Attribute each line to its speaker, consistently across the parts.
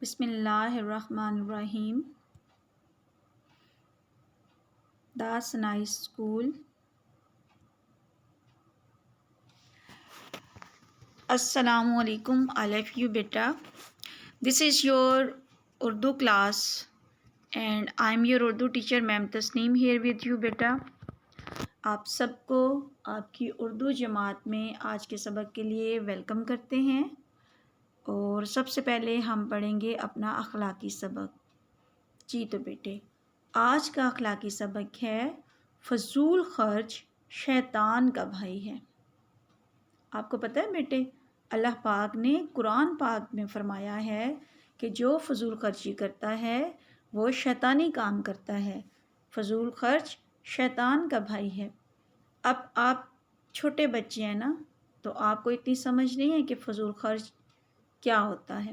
Speaker 1: بسم اللہ الرحمن الرحیم. Das Nice School. Assalamu alaikum all of you beta. This is your Urdu class and I am your Urdu teacher Ma'am Tasneem here with you beta. آپ سب کو آپ کی اردو جماعت میں آج کے سبق کے لیے ویلکم کرتے ہیں، اور سب سے پہلے ہم پڑھیں گے اپنا اخلاقی سبق. جی تو بیٹے، آج کا اخلاقی سبق ہے فضول خرچ شیطان کا بھائی ہے. آپ کو پتہ ہے بیٹے، اللہ پاک نے قرآن پاک میں فرمایا ہے کہ جو فضول خرچی کرتا ہے وہ شیطانی کام کرتا ہے. فضول خرچ شیطان کا بھائی ہے. اب آپ چھوٹے بچے ہیں نا، تو آپ کو اتنی سمجھ نہیں ہے کہ فضول خرچ کیا ہوتا ہے.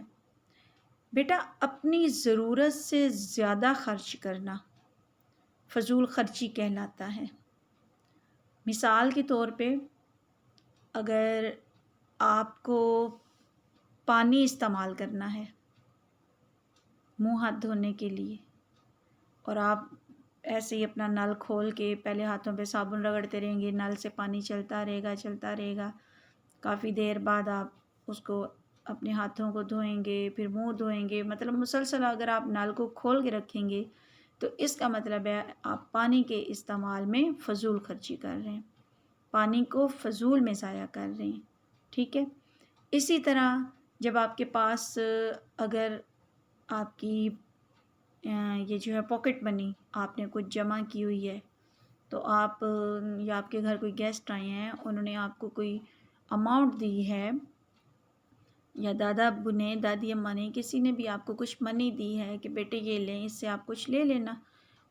Speaker 1: بیٹا، اپنی ضرورت سے زیادہ خرچ کرنا فضول خرچی کہلاتا ہے. مثال کے طور پہ، اگر آپ کو پانی استعمال کرنا ہے منہ ہاتھ دھونے کے لیے، اور آپ ایسے ہی اپنا نل کھول کے پہلے ہاتھوں پہ صابن رگڑتے رہیں گے، نل سے پانی چلتا رہے گا. کافی دیر بعد آپ اس کو اپنے ہاتھوں کو دھوئیں گے، پھر منہ دھوئیں گے. مطلب مسلسل اگر آپ نل کو کھول کے رکھیں گے تو اس کا مطلب ہے آپ پانی کے استعمال میں فضول خرچی کر رہے ہیں، پانی کو فضول میں ضائع کر رہے ہیں. ٹھیک ہے. اسی طرح جب آپ کے پاس اگر آپ کی یہ جو ہے پاکٹ منی آپ نے کچھ جمع کی ہوئی ہے، تو آپ یا آپ کے گھر کوئی گیسٹ آئے ہیں، انہوں نے آپ کو کوئی اماؤنٹ دی ہے، یا دادا ابو نے، دادی اماں نے، کسی نے بھی آپ کو کچھ منی دی ہے کہ بیٹے یہ لیں، اس سے آپ کچھ لے لینا.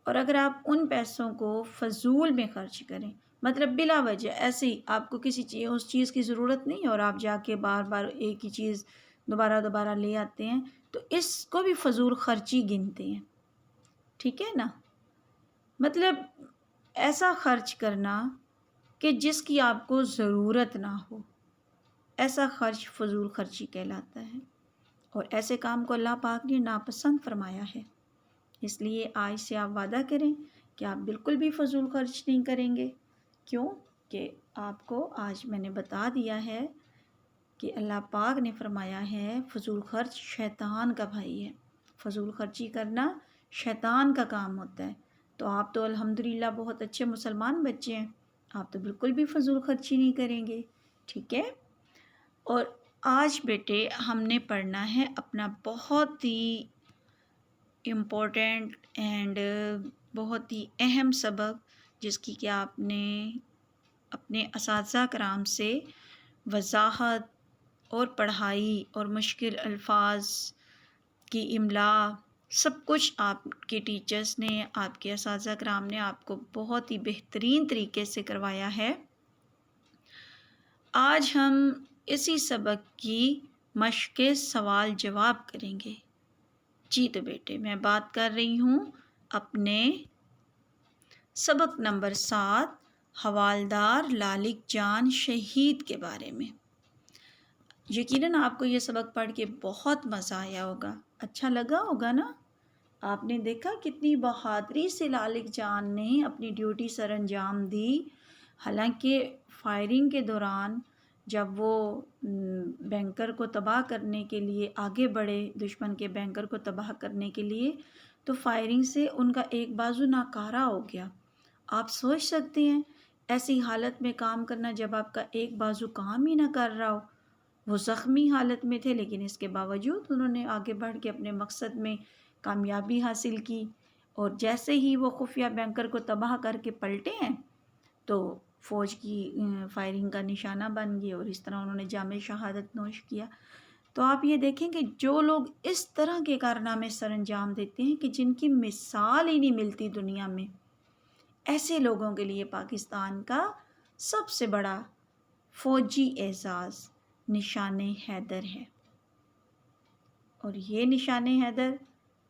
Speaker 1: اور اگر آپ ان پیسوں کو فضول میں خرچ کریں، مطلب بلا وجہ ایسے ہی آپ کو کسی چیز اس چیز کی ضرورت نہیں اور آپ جا کے بار بار ایک ہی چیز دوبارہ لے آتے ہیں، تو اس کو بھی فضول خرچی گنتے ہیں. ٹھیک ہے نا. مطلب ایسا خرچ کرنا کہ جس کی آپ کو ضرورت نہ ہو، ایسا خرچ فضول خرچی کہلاتا ہے. اور ایسے کام کو اللہ پاک نے ناپسند فرمایا ہے. اس لیے آج سے آپ وعدہ کریں کہ آپ بالکل بھی فضول خرچ نہیں کریں گے. کیوں کہ آپ کو آج میں نے بتا دیا ہے کہ اللہ پاک نے فرمایا ہے فضول خرچ شیطان کا بھائی ہے. فضول خرچی کرنا شیطان کا کام ہوتا ہے. تو آپ تو الحمدللہ بہت اچھے مسلمان بچے ہیں، آپ تو بالکل بھی فضول خرچی نہیں کریں گے. ٹھیک ہے. اور آج بیٹے ہم نے پڑھنا ہے اپنا بہت ہی امپورٹنٹ اینڈ بہت ہی اہم سبق، جس کی کہ آپ نے اپنے اساتذہ کرام سے وضاحت اور پڑھائی اور مشکل الفاظ کی املا سب کچھ آپ کے ٹیچرز نے، آپ کے اساتذہ کرام نے آپ کو بہت ہی بہترین طریقے سے کروایا ہے. آج ہم اسی سبق کی مشق سوال جواب کریں گے. جی تو بیٹے، میں بات کر رہی ہوں اپنے سبق نمبر 7 حوالدار لالک جان شہید کے بارے میں. یقیناً آپ کو یہ سبق پڑھ کے بہت مزہ آیا ہوگا، اچھا لگا ہوگا نا. آپ نے دیکھا کتنی بہادری سے لالک جان نے اپنی ڈیوٹی سر انجام دی. حالانکہ فائرنگ کے دوران جب وہ بینکر کو تباہ کرنے کے لیے آگے بڑھے، دشمن کے بینکر کو تباہ کرنے کے لیے، تو فائرنگ سے ان کا ایک بازو ناکارہ ہو گیا. آپ سوچ سکتے ہیں ایسی حالت میں کام کرنا جب آپ کا ایک بازو کام ہی نہ کر رہا ہو. وہ زخمی حالت میں تھے، لیکن اس کے باوجود انہوں نے آگے بڑھ کے اپنے مقصد میں کامیابی حاصل کی. اور جیسے ہی وہ خفیہ بینکر کو تباہ کر کے پلٹے ہیں تو فوج کی فائرنگ کا نشانہ بن گئے، اور اس طرح انہوں نے جام شہادت نوش کیا. تو آپ یہ دیکھیں کہ جو لوگ اس طرح کے کارنامے سر انجام دیتے ہیں کہ جن کی مثال ہی نہیں ملتی دنیا میں، ایسے لوگوں کے لیے پاکستان کا سب سے بڑا فوجی اعزاز نشان حیدر ہے. اور یہ نشان حیدر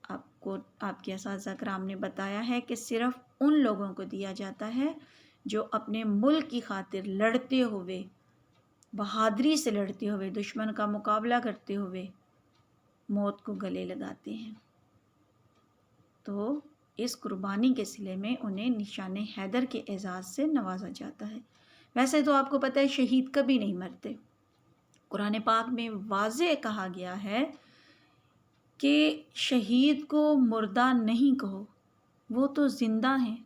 Speaker 1: آپ کو آپ کے اساتذہ کرام نے بتایا ہے کہ صرف ان لوگوں کو دیا جاتا ہے جو اپنے ملک کی خاطر لڑتے ہوئے، بہادری سے لڑتے ہوئے، دشمن کا مقابلہ کرتے ہوئے موت کو گلے لگاتے ہیں۔ تو اس قربانی کے صلے میں انہیں نشان حیدر کے اعزاز سے نوازا جاتا ہے۔ ویسے تو آپ کو پتہ ہے شہید کبھی نہیں مرتے۔ قرآن پاک میں واضح کہا گیا ہے کہ شہید کو مردہ نہیں کہو، وہ تو زندہ ہیں،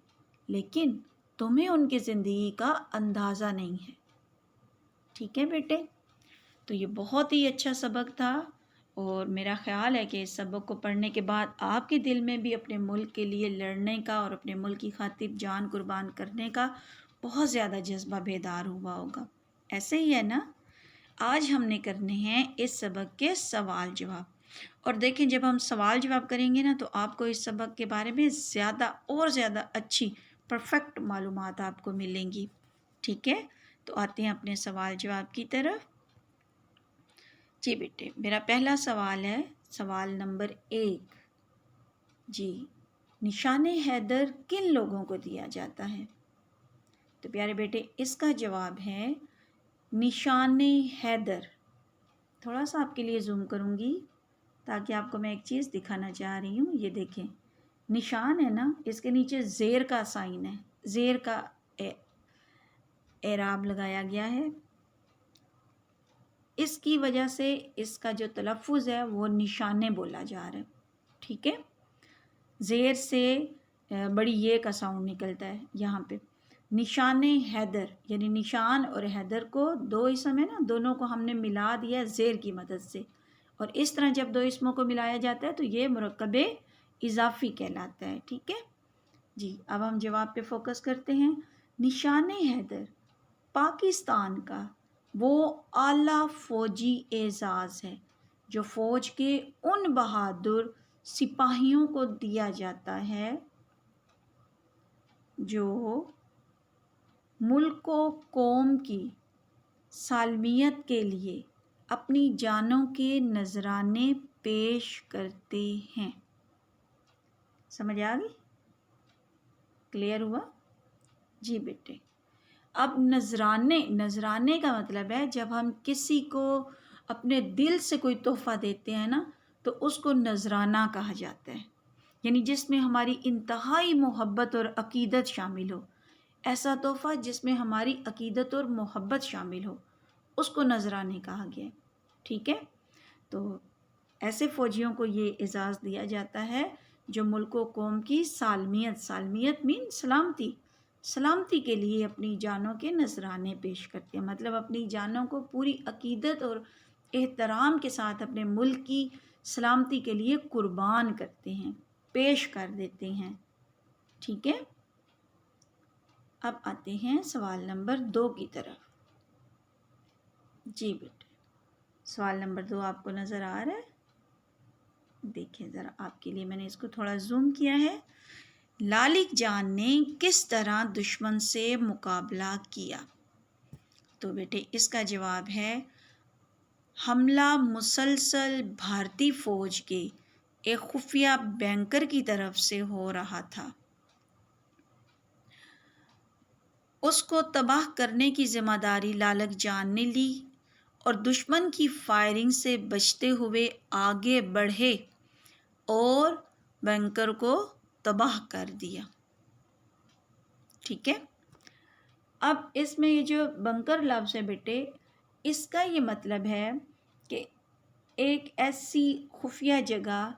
Speaker 1: لیکن تمہیں ان کی زندگی کا اندازہ نہیں ہے۔ ٹھیک ہے بیٹے، تو یہ بہت ہی اچھا سبق تھا، اور میرا خیال ہے کہ اس سبق کو پڑھنے کے بعد آپ کے دل میں بھی اپنے ملک کے لیے لڑنے کا اور اپنے ملک کی خاطر جان قربان کرنے کا بہت زیادہ جذبہ بیدار ہوا ہوگا۔ ایسے ہی ہے نا؟ آج ہم نے کرنے ہیں اس سبق کے سوال جواب، اور دیکھیں جب ہم سوال جواب کریں گے نا تو آپ کو اس سبق کے بارے میں زیادہ اور زیادہ اچھی پرفیکٹ معلومات آپ کو ملیں گی۔ ٹھیک ہے، تو آتے ہیں اپنے سوال جواب کی طرف۔ جی بیٹے، میرا پہلا سوال ہے، سوال نمبر 1۔ جی، نشان حیدر کن لوگوں کو دیا جاتا ہے؟ تو پیارے بیٹے اس کا جواب ہے نشان حیدر۔ تھوڑا سا آپ کے لیے زوم کروں گی تاکہ آپ کو میں ایک چیز دکھانا چاہ رہی ہوں۔ یہ دیکھیں، نشان ہے نا، اس کے نیچے زیر کا سائن ہے، زیر کا اعراب لگایا گیا ہے۔ اس کی وجہ سے اس کا جو تلفظ ہے وہ نشانے بولا جا رہا ہے۔ ٹھیک ہے، زیر سے بڑی یہ کا ساؤنڈ نکلتا ہے یہاں پہ۔ نشان حیدر یعنی نشان اور حیدر کو دو اسم ہے نا، دونوں کو ہم نے ملا دیا زیر کی مدد سے، اور اس طرح جب دو اسموں کو ملایا جاتا ہے تو یہ مرکب اضافی کہلاتا ہے۔ ٹھیک ہے جی، اب ہم جواب پہ فوکس کرتے ہیں۔ نشان حیدر پاکستان کا وہ اعلیٰ فوجی اعزاز ہے جو فوج کے ان بہادر سپاہیوں کو دیا جاتا ہے جو ملک و قوم کی سالمیت کے لیے اپنی جانوں کے نذرانے پیش کرتے ہیں۔ سمجھ آ گئی؟ کلیئر ہوا؟ جی بیٹے، اب نذرانے کا مطلب ہے جب ہم کسی کو اپنے دل سے کوئی تحفہ دیتے ہیں نا تو اس کو نذرانہ کہا جاتا ہے، یعنی جس میں ہماری انتہائی محبت اور عقیدت شامل ہو۔ ایسا تحفہ جس میں ہماری عقیدت اور محبت شامل ہو، اس کو نذرانے کہا گیا ہے۔ ٹھیک ہے، تو ایسے فوجیوں کو یہ اعزاز دیا جاتا ہے جو ملک و قوم کی سالمیت مین سلامتی کے لیے اپنی جانوں کے نذرانے پیش کرتے ہیں، مطلب اپنی جانوں کو پوری عقیدت اور احترام کے ساتھ اپنے ملک کی سلامتی کے لیے قربان کرتے ہیں، پیش کر دیتے ہیں۔ ٹھیک ہے، اب آتے ہیں سوال نمبر 2 کی طرف۔ جی بیٹے، سوال نمبر 2 آپ کو نظر آ رہا ہے؟ دیکھیں ذرا، آپ کے لیے میں نے اس کو تھوڑا زوم کیا ہے۔ لالک جان نے کس طرح دشمن سے مقابلہ کیا؟ تو بیٹے اس کا جواب ہے حملہ مسلسل بھارتی فوج کے ایک خفیہ بینکر کی طرف سے ہو رہا تھا۔ اس کو تباہ کرنے کی ذمہ داری لالک جان نے لی اور دشمن کی فائرنگ سے بچتے ہوئے آگے بڑھے اور بینکر کو تباہ کر دیا۔ ٹھیک ہے، اب اس میں یہ جو بنکر لفظ ہے بیٹے، اس کا یہ مطلب ہے کہ ایک ایسی خفیہ جگہ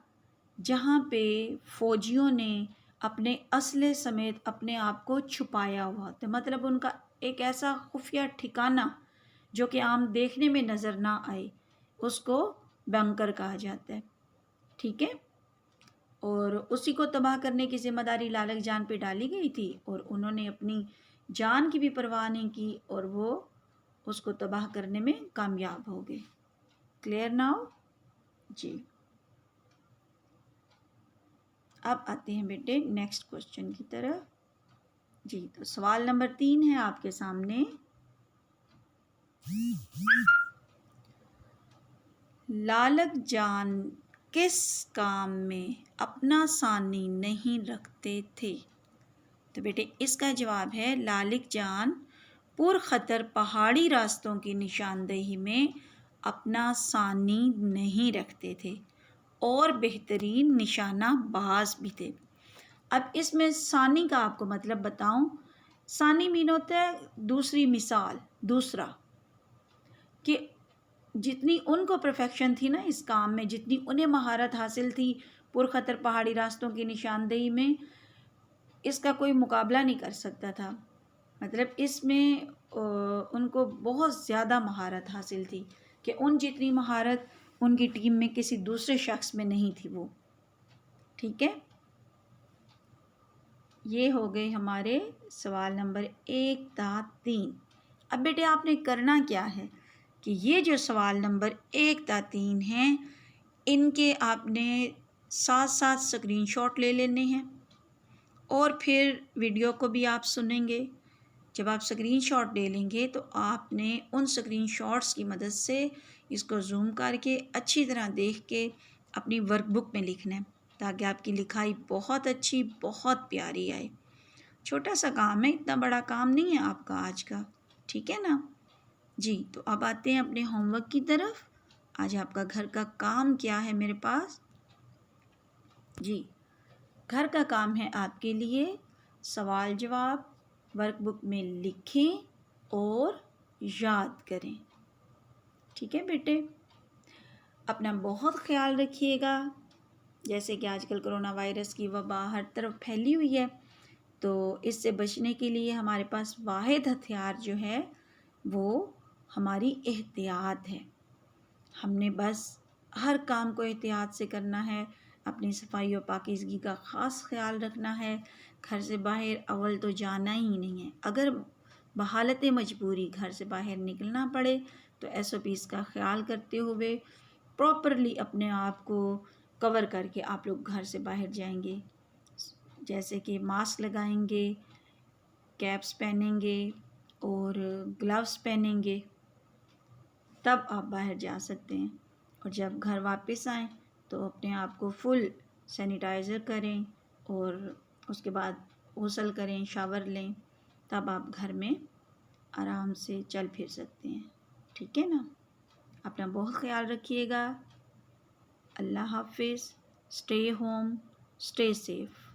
Speaker 1: جہاں پہ فوجیوں نے اپنے اسلحے سمیت اپنے آپ کو چھپایا ہوا ہوتا ہے، مطلب ان کا ایک ایسا خفیہ ٹھکانہ جو کہ عام دیکھنے میں نظر نہ آئے، اس کو بنکر کہا جاتا ہے۔ ٹھیک ہے، اور اسی کو تباہ کرنے کی ذمہ داری لالک جان پہ ڈالی گئی تھی، اور انہوں نے اپنی جان کی بھی پرواہ نہیں کی اور وہ اس کو تباہ کرنے میں کامیاب ہو گئے۔ Clear now? جی، اب آتے ہیں بیٹے نیکسٹ کوشچن کی طرف۔ جی، تو سوال نمبر 3 ہے آپ کے سامنے۔ لالک جان کس کام میں اپنا ثانی نہیں رکھتے تھے؟ تو بیٹے اس کا جواب ہے لالک جان پرخطر پہاڑی راستوں کی نشاندہی میں اپنا ثانی نہیں رکھتے تھے، اور بہترین نشانہ باز بھی تھے۔ اب اس میں ثانی کا آپ کو مطلب بتاؤں، ثانی مین ہوتا ہے دوسری مثال، دوسرا، کہ جتنی ان کو پرفیکشن تھی نا اس کام میں، جتنی انہیں مہارت حاصل تھی پرخطر پہاڑی راستوں کی نشاندہی میں، اس کا کوئی مقابلہ نہیں کر سکتا تھا۔ مطلب اس میں ان کو بہت زیادہ مہارت حاصل تھی کہ ان جتنی مہارت ان کی ٹیم میں کسی دوسرے شخص میں نہیں تھی وہ۔ ٹھیک ہے، یہ ہو گئے ہمارے سوال نمبر 1 تا 3۔ اب بیٹے آپ نے کرنا کیا ہے کہ یہ جو سوال نمبر 1 تا 3 ہیں ان کے آپ نے ساتھ ساتھ اسکرین شاٹ لے لینے ہیں، اور پھر ویڈیو کو بھی آپ سنیں گے۔ جب آپ اسکرین شاٹ لے لیں گے تو آپ نے ان اسکرین شاٹس کی مدد سے اس کو زوم کر کے اچھی طرح دیکھ کے اپنی ورک بک میں لکھنا ہے، تاکہ آپ کی لکھائی بہت اچھی، بہت پیاری آئے۔ چھوٹا سا کام ہے، اتنا بڑا کام نہیں ہے آپ کا آج کا، ٹھیک ہے نا جی۔ تو اب آتے ہیں اپنے ہوم ورک کی طرف۔ آج آپ کا گھر کا کام کیا ہے میرے پاس؟ جی، گھر کا کام ہے آپ کے لیے سوال جواب ورک بک میں لکھیں اور یاد کریں۔ ٹھیک ہے بیٹے، اپنا بہت خیال رکھیے گا۔ جیسے کہ آج کل کرونا وائرس کی وبا ہر طرف پھیلی ہوئی ہے، تو اس سے بچنے کے لیے ہمارے پاس واحد ہتھیار جو ہے وہ ہماری احتیاط ہے۔ ہم نے بس ہر کام کو احتیاط سے کرنا ہے، اپنی صفائی و پاکیزگی کا خاص خیال رکھنا ہے۔ گھر سے باہر اول تو جانا ہی نہیں ہے، اگر بحالت مجبوری گھر سے باہر نکلنا پڑے تو SOPs کا خیال کرتے ہوئے پراپرلی اپنے آپ کو کور کر کے آپ لوگ گھر سے باہر جائیں گے، جیسے کہ ماسک لگائیں گے، کیپس پہنیں گے اور گلوز پہنیں گے، تب آپ باہر جا سکتے ہیں۔ اور جب گھر واپس آئیں تو اپنے آپ کو فل سینیٹائزر کریں اور اس کے بعد غسل کریں، شاور لیں، تب آپ گھر میں آرام سے چل پھر سکتے ہیں۔ ٹھیک ہے نا، اپنا بہت خیال رکھیے گا۔ اللہ حافظ، اسٹے ہوم، اسٹے سیف۔